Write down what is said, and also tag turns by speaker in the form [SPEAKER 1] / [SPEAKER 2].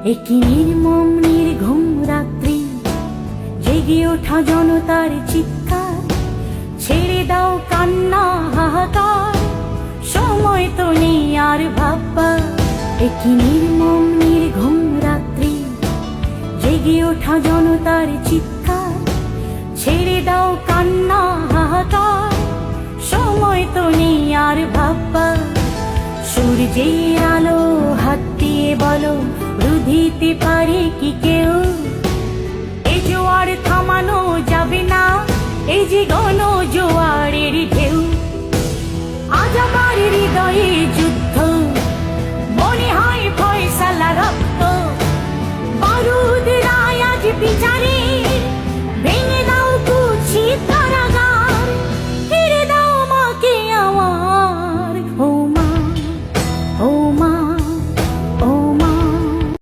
[SPEAKER 1] একই নির্মম নির্ঘুম রাত্রি, জেগে ওঠা জনতার চিৎকার, ছেড়ে দাও কান্না হাহাকার, সময় তো নেই আর ভাববার। একই নির্মম নির্ঘুম রাত্রি, জেগে ওঠা জনতার চিৎকার, ছেড়ে দাও কান্না হাহাকার, সময় তো নেই আর ভাববার। সূর্যের আলো হাত দিয়ে বলো, রুধিতে পারে কি কেউ? এই জোয়ার থামানো যাবে না, এই যে গণ জোয়ারের ঢেউ। আজ আমার হৃদয়ে যুদ্ধ, মনে হয় ফয়সালা রক্ত।